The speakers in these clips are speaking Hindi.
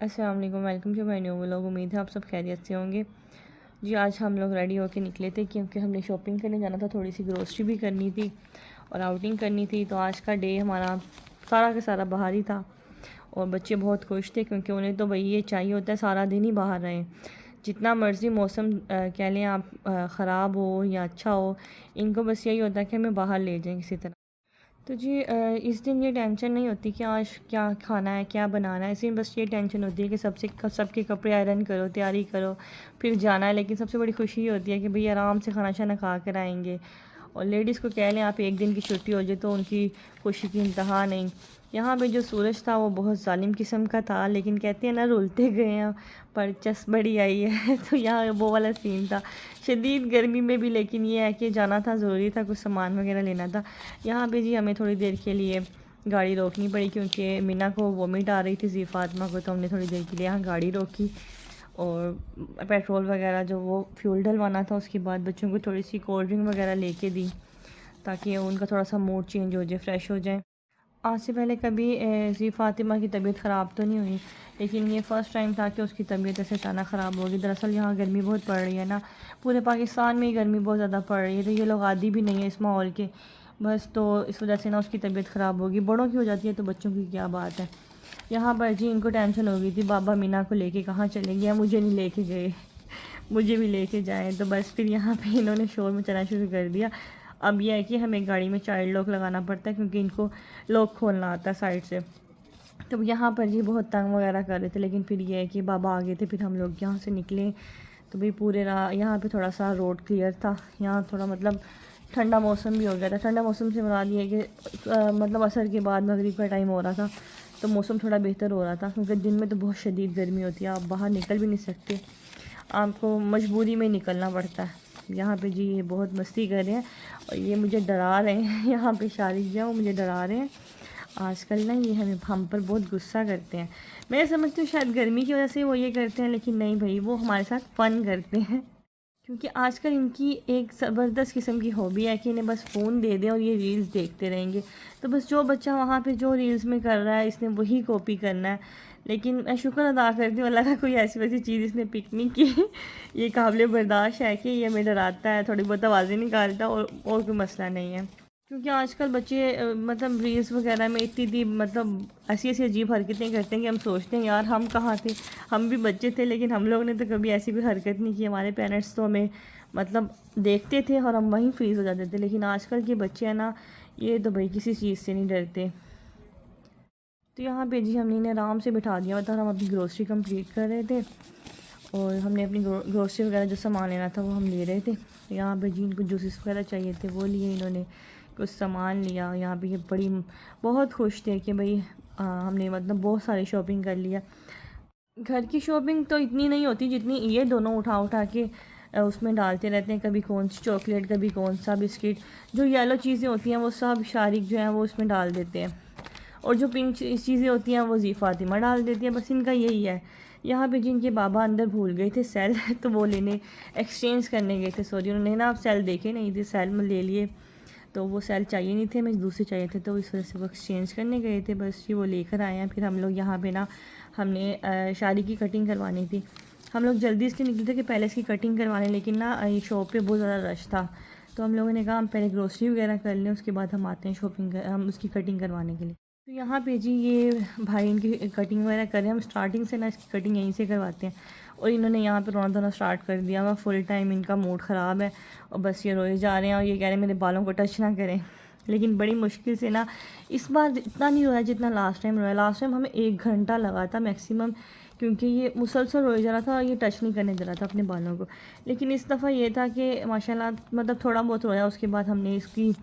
अस्सलाम वालेकुम, welcome to my new vlog. उम्मीद है आप सब खैरियत से होंगे। जी आज हम लोग रेडी होके निकले थे क्योंकि हमने शॉपिंग करने जाना था, थोड़ी सी ग्रोसरी भी करनी थी और आउटिंग करनी थी। तो आज का डे हमारा सारा का सारा बाहर ही था और बच्चे बहुत खुश थे क्योंकि उन्हें तो भाई ये चाहिए होता है सारा दिन ही बाहर रहें। जितना मर्ज़ी मौसम कह लें आप, ख़राब हो या अच्छा हो, इनको बस यही होता है कि हमें बाहर ले जाएं किसी तरह। तो जी इस दिन ये टेंशन नहीं होती कि आज क्या खाना है, क्या बनाना है। इस दिन बस ये टेंशन होती है कि सबके कपड़े आयरन करो, तैयारी करो, फिर जाना है। लेकिन सबसे बड़ी खुशी ये होती है कि भई आराम से खाना शाना खा कर आएँगे। और लेडीज़ को कह लें आप, एक दिन की छुट्टी हो जाए तो उनकी खुशी की इंतहा नहीं। यहाँ पे जो सूरज था वो बहुत ज़ालिम किस्म का था, लेकिन कहते हैं ना रुलते गए हैं पर चस बड़ी आई है तो यहाँ वो वाला सीन था शदीद गर्मी में भी। लेकिन ये है कि जाना था, ज़रूरी था, कुछ सामान वगैरह लेना था। यहाँ पे जी हमें थोड़ी देर के लिए गाड़ी रोकनी पड़ी क्योंकि मीना को वोमिट आ रही थी, ज़ी फातिमा को। तो हमने थोड़ी देर के लिए यहाँ गाड़ी रोकी और पेट्रोल वगैरह जो वो फ्यूल डलवाना था, उसके बाद बच्चों को थोड़ी सी कोल्ड ड्रिंक वगैरह लेके दी ताकि उनका थोड़ा सा मूड चेंज हो जाए, फ्रेश हो जाए। आज से पहले कभी ज़ी फातिमा की तबीयत ख़राब तो नहीं हुई, लेकिन ये फ़र्स्ट टाइम था कि उसकी तबीयत ऐसे अचानक ख़राब होगी। दरअसल यहाँ गर्मी बहुत पड़ रही है ना, पूरे पाकिस्तान में ही गर्मी बहुत ज़्यादा पड़ रही है, तो ये लोग आदी भी नहीं है इस माहौल के। बस तो इस वजह से ना उसकी तबीयत ख़राब होगी। बड़ों की हो जाती है तो बच्चों की क्या बात है। यहाँ पर जी इनको टेंशन हो गई थी, बाबा मीना को लेके कहाँ चले गए, मुझे नहीं लेके गए, मुझे भी लेके जाएं। तो बस फिर यहाँ पे इन्होंने शोर मचाना शुरू कर दिया। अब यह है कि हमें गाड़ी में चाइल्ड लॉक लगाना पड़ता है क्योंकि इनको लॉक खोलना आता है साइड से। तो यहाँ पर जी बहुत तंग वगैरह कर रहे थे, लेकिन फिर ये है कि बाबा आ गए थे, फिर हम लोग यहाँ से निकले। तो भाई पूरे राह यहाँ पे थोड़ा सा रोड क्लियर था। यहाँ थोड़ा मतलब ठंडा मौसम भी हो गया था। ठंडा मौसम से मुराद ये है कि मतलब असर के बाद मगरिब का टाइम हो रहा था, तो मौसम थोड़ा बेहतर हो रहा था क्योंकि दिन में तो बहुत शदीद गर्मी होती है, आप बाहर निकल भी नहीं सकते, आपको मजबूरी में निकलना पड़ता है। यहाँ पे जी ये बहुत मस्ती कर रहे हैं और ये मुझे डरा रहे हैं यहाँ पे शारिक जो वो मुझे डरा रहे हैं। आजकल ना ये हम पर बहुत गुस्सा करते हैं। मैं समझती हूँ शायद गर्मी की वजह से वो ये करते हैं, लेकिन नहीं भाई, वो हमारे साथ फ़न करते हैं क्योंकि आजकल इनकी एक ज़बरदस्त किस्म की हॉबी है कि इन्हें बस फ़ोन दे दें और ये रील्स देखते रहेंगे। तो बस जो बच्चा वहाँ पे जो रील्स में कर रहा है इसने वही कॉपी करना है। लेकिन मैं शुक्र अदा करती हूँ अल्लाह का, कोई ऐसी वैसी चीज़ इसने पिक नहीं की ये काबिल बर्दाश्त है कि ये हमें डराता है, थोड़ी बहुत आवाज़ें निकालता है और कोई मसला नहीं है। क्योंकि आजकल बच्चे मतलब रील्स वगैरह में इतनी मतलब ऐसी ऐसी अजीब हरकतें करते हैं कि हम सोचते हैं यार हम कहाँ थे, हम भी बच्चे थे, लेकिन हम लोग ने तो कभी ऐसी कोई हरकत नहीं की। हमारे पेरेंट्स तो हमें मतलब देखते थे और हम वहीं फ्रीज़ हो जाते थे। लेकिन आजकल के बच्चे हैं ना, ये तो भाई किसी चीज़ से नहीं डरते। तो यहाँ पे जी हमने इन्हें आराम से बिठा दिया था, हम अपनी ग्रोसरी कंप्लीट कर रहे थे और हमने अपनी ग्रोसरी वगैरह जो सामान लेना था वो हम ले रहे थे। यहाँ पे जी इनको जूसेस वगैरह चाहिए थे वो लिए इन्होंने, कुछ सामान लिया। यहाँ पे ये बड़ी बहुत खुश थे कि भाई हमने मतलब बहुत सारी शॉपिंग कर लिया। घर की शॉपिंग तो इतनी नहीं होती जितनी ये दोनों उठा उठा के उसमें डालते रहते हैं। कभी कौन सी चॉकलेट, कभी कौन सा बिस्किट, जो येलो चीज़ें होती हैं वो सब शारिक जो है वो उसमें डाल देते हैं और जो पिंक चीज़ें होती हैं वो ज़ी फातिमा डाल देती है। बस इनका यही है। यहाँ पे जिनके बाबा अंदर भूल गए थे सेल तो वो लेने एक्सचेंज करने गए थे, सॉरी उन्होंने ना आप सेल देखे नहीं थे, सेल में ले लिए, तो वो सेल चाहिए नहीं थे, हमें दूसरे चाहिए थे, तो इस वजह से वो एक्सचेंज करने गए थे। बस ये वो लेकर आए हैं। फिर हम लोग यहाँ पे ना हमने शादी की कटिंग करवानी थी। हम लोग जल्दी इसलिए निकले थे कि पहले इसकी कटिंग करवाने, लेकिन ना ये शॉप पे बहुत ज़्यादा रश था, तो हम लोगों ने कहा हम पहले ग्रोसरी वगैरह कर लें, उसके बाद हम आते हैं शॉपिंग हम उसकी कटिंग करवाने के लिए। तो यहाँ पे जी ये भाई इनकी कटिंग वगैरह करें, हम स्टार्टिंग से ना इसकी कटिंग यहीं से करवाते हैं। और इन्होंने यहाँ पे रोना धोना स्टार्ट कर दिया हुआ, फुल टाइम इनका मूड ख़राब है और बस ये रोए जा रहे हैं और ये कह रहे हैं मेरे बालों को टच ना करें। लेकिन बड़ी मुश्किल से ना, इस बार इतना नहीं रोया जितना लास्ट टाइम रोया। लास्ट टाइम हमें 1 घंटा लगा था मैक्सिमम, क्योंकि ये मुसलसल रोए जा रहा था और ये टच नहीं करने दे रहा था अपने बालों को। लेकिन इस दफ़ा ये था कि माशाल्लाह मतलब थोड़ा बहुत रोया। उसके बाद हमने इसकी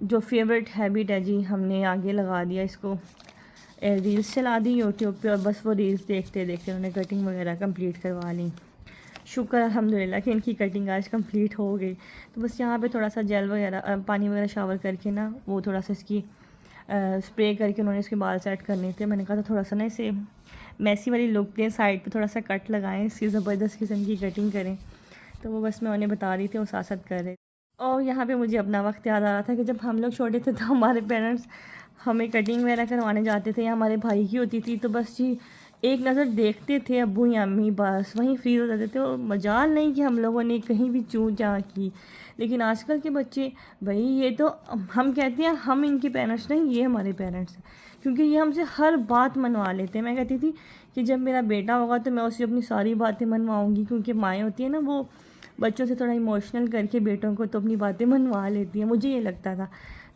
जो फेवरेट हैबिट है जी, हमने आगे लगा दिया इसको, रील्स चला दी यूट्यूब पे और बस वो रील्स देखते देखते उन्होंने कटिंग वगैरह कंप्लीट करवा ली। शुक्र अल्हम्दुलिल्लाह कि इनकी कटिंग आज कंप्लीट हो गई। तो बस यहाँ पे थोड़ा सा जेल वगैरह पानी वगैरह शावर करके ना वो थोड़ा सा इसकी स्प्रे करके उन्होंने इसके बाल सेट करने थे। मैंने कहा था थोड़ा सा ना इसे मैसी वाली लुक दें, साइड पे थोड़ा सा कट लगाएं, इसकी ज़बरदस्त किस्म की कटिंग करें। तो वो बस मैं उन्हें बता रही थी, वो साथ साथ कर रहे। और यहाँ पे मुझे अपना वक्त याद आ रहा था कि जब हम लोग छोटे थे तो हमारे पेरेंट्स हमें कटिंग वगैरह करवाने जाते थे या हमारे भाई की होती थी, तो बस जी एक नज़र देखते थे अब्बू या अम्मी, बस वहीं फ्रीज हो जाते थे और मजाल नहीं कि हम लोगों ने कहीं भी चूँ चाँ की। लेकिन आजकल के बच्चे, भाई ये तो हम कहते हैं हम इनके पेरेंट्स नहीं, ये हमारे पेरेंट्स हैं, क्योंकि ये हमसे हर बात मनवा लेते हैं। मैं कहती थी कि जब मेरा बेटा होगा तो मैं उससे अपनी सारी बातें मनवाऊँगी, क्योंकि माएँ होती हैं ना, वो बच्चों से थोड़ा इमोशनल करके बेटों को तो अपनी बातें मनवा लेती हैं, मुझे ये लगता था।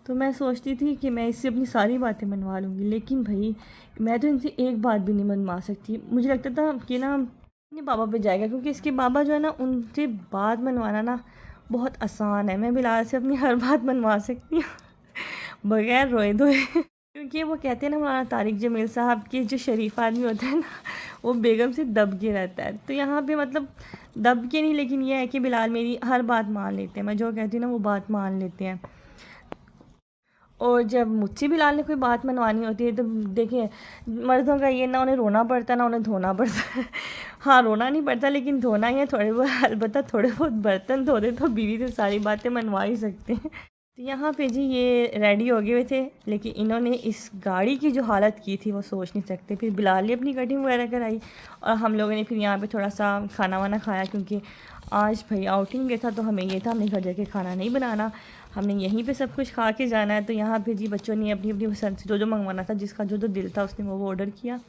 तो मैं सोचती थी कि मैं इससे अपनी सारी बातें मनवा लूँगी, लेकिन भाई मैं तो इनसे एक बात भी नहीं मनवा सकती। मुझे लगता था कि ना अपने पापा पे जाएगा, क्योंकि इसके बाबा जो है ना, उनसे बात मनवाना ना बहुत आसान है। मैं बिलाल से अपनी हर बात मनवा सकती हूँ बगैर रोए धोए क्योंकि वो कहते हैं ना, हमारा तारिक जमील साहब के जो शरीफ आदमी होता है ना, वो बेगम से दब के रहता है। तो यहाँ पे मतलब दब के नहीं, लेकिन ये है कि बिलाल मेरी हर बात मान लेते हैं, मैं जो कहती हूँ ना वो बात मान लेते हैं। और जब मुझसे बिलाल ने कोई बात मनवानी होती है तो देखिए, मर्दों का ये ना उन्हें रोना पड़ता ना उन्हें धोना पड़ता है। हाँ, रोना नहीं पड़ता लेकिन धोना ही है थोड़े बहुत, अलबत्ता थोड़े बहुत बर्तन धो दे तो बीवी से सारी बातें मनवा ही सकते हैं। तो यहाँ पे जी ये रेडी हो गए हुए थे, लेकिन इन्होंने इस गाड़ी की जो हालत की थी वो सोच नहीं सकते। फिर बिलाल ने अपनी कटिंग वगैरह कराई और हम लोगों ने फिर यहाँ पे थोड़ा सा खाना वाना खाया, क्योंकि आज भाई आउटिंग में था तो हमें ये था, हमने घर जाके खाना नहीं बनाना, हमने यहीं पे सब कुछ खा के जाना है। तो यहाँ पे जी बच्चों ने अपनी अपनी पसंद से जो जो मंगवाना था, जिसका जो जो दिल था उसने वो ऑर्डर किया।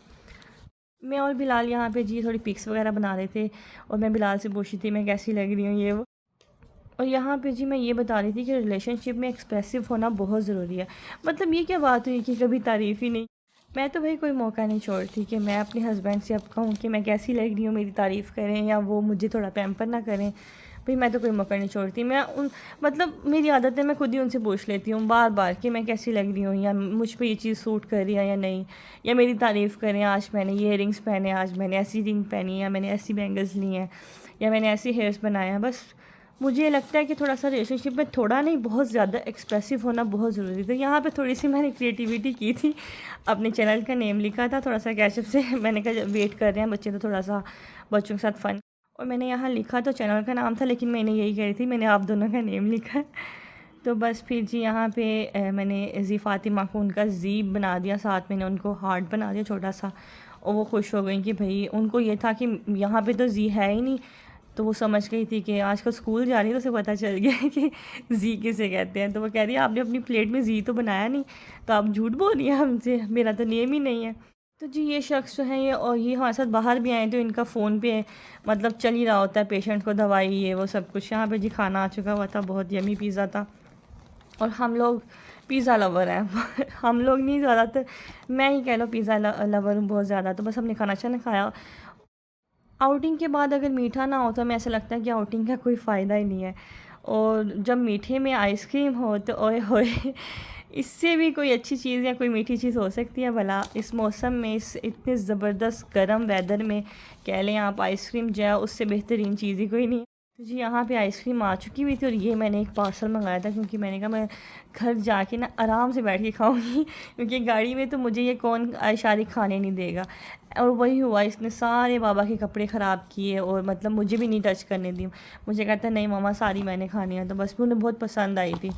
मैं और बिलाल यहाँ पे जी थोड़ी पिक्स वगैरह बना रहे थे और मैं बिलाल से पूछी थी मैं कैसी लग रही हूँ ये वो। और यहाँ पे जी मैं ये बता रही थी कि रिलेशनशिप में एक्सप्रेसिव होना बहुत ज़रूरी है। मतलब ये क्या बात हुई कि कभी तारीफ़ ही नहीं। मैं तो भाई कोई मौका नहीं छोड़ती कि मैं अपने हस्बैंड से अब कहूँ कि मैं कैसी लग रही हूँ, मेरी तारीफ़ करें या वो मुझे थोड़ा पैम्पर ना करें। भाई मैं तो कोई मौका नहीं छोड़ती। मैं उन मतलब मेरी आदत है, मैं खुद ही उनसे पूछ लेती हूँ बार बार कि मैं कैसी लग रही हूँ, या मुझ पर ये चीज़ सूट कर रही है या नहीं, या मेरी तारीफ़ करें, आज मैंने ये रिंग्स पहने, आज मैंने ऐसी रिंग पहनी है, या मैंने ऐसी बैंगल्स ली हैं, या मैंने ऐसे हेयर्स बनाए हैं। बस मुझे लगता है कि थोड़ा सा रिलेशनशिप में थोड़ा नहीं बहुत ज़्यादा एक्सप्रेसिव होना बहुत ज़रूरी था। यहाँ पे थोड़ी सी मैंने क्रिएटिविटी की थी, अपने चैनल का नेम लिखा था थोड़ा सा कैचअप से। मैंने कहा वेट कर रहे हैं बच्चे तो थोड़ा सा बच्चों के साथ फ़न, और मैंने यहाँ लिखा तो चैनल का नाम था, लेकिन मैंने यही कह रही थी मैंने आप दोनों का नेम लिखा है। तो बस फिर जी यहाँ पे मैंने जी फ़ातिमा को उनका जी बना दिया, साथ मैंने उनको हार्ट बना दिया छोटा सा, और वो खुश हो गई कि भाई उनको ये था कि यहाँ पे तो जी है ही नहीं। तो वो समझ गई थी कि आजकल स्कूल जा रही है तो उसे पता चल गया है कि जी किसे कहते हैं। तो वो कह रही है आपने अपनी प्लेट में जी तो बनाया नहीं, तो आप झूठ बोल रही हैं हमसे, मेरा तो नेम ही नहीं है। तो जी ये शख्स जो है ये, और ये हमारे साथ बाहर भी आए तो इनका फ़ोन पे मतलब चल ही रहा होता है, पेशेंट को दवाई ये वो सब कुछ। यहाँ पे जी खाना आ चुका हुआ था, बहुत यमी पिज़्ज़ा था, और हम लोग पिज़्ज़ा लवर हैं हम लोग नहीं, ज़्यादातर मैं ही कह लो पिज़्ज़ा लवर हूँ बहुत ज़्यादा। तो बस हमने खाना अच्छा नहीं खाया। आउटिंग के बाद अगर मीठा ना हो तो हमें ऐसा लगता है कि आउटिंग का कोई फ़ायदा ही नहीं है, और जब मीठे में आइसक्रीम हो तो ओए होए इससे भी कोई अच्छी चीज़ या कोई मीठी चीज़ हो सकती है भला? इस मौसम में, इस इतने ज़बरदस्त गर्म वेदर में कह लें आप आइसक्रीम जो है उससे बेहतरीन चीज़ ही कोई नहीं है। तो जी यहाँ पे आइसक्रीम आ चुकी हुई थी, और ये मैंने एक पार्सल मंगाया था, क्योंकि मैंने कहा मैं घर जाके ना आराम से बैठ के खाऊंगी क्योंकि गाड़ी में तो मुझे ये कौन आयशारी खाने नहीं देगा। और वही हुआ, इसने सारे बाबा के कपड़े ख़राब किए और मतलब मुझे भी नहीं टच करने दी। मुझे कहता नहीं मामा सारी मैंने खानी है, तो बस उन्हें बहुत पसंद आई थी।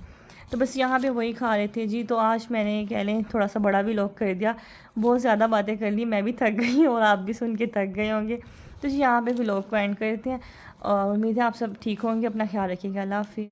तो बस यहाँ पे वही खा रहे थे जी। तो आज मैंने कह लें थोड़ा सा बड़ा भी व्लॉग कर दिया, बहुत ज़्यादा बातें कर ली, मैं भी थक गई और आप भी सुन के थक गए होंगे। तो जी यहाँ पे व्लॉग को एंड करते हैं, और उम्मीद है आप सब ठीक होंगे, अपना ख्याल रखिएगा, अल्लाह हाफ़िज़।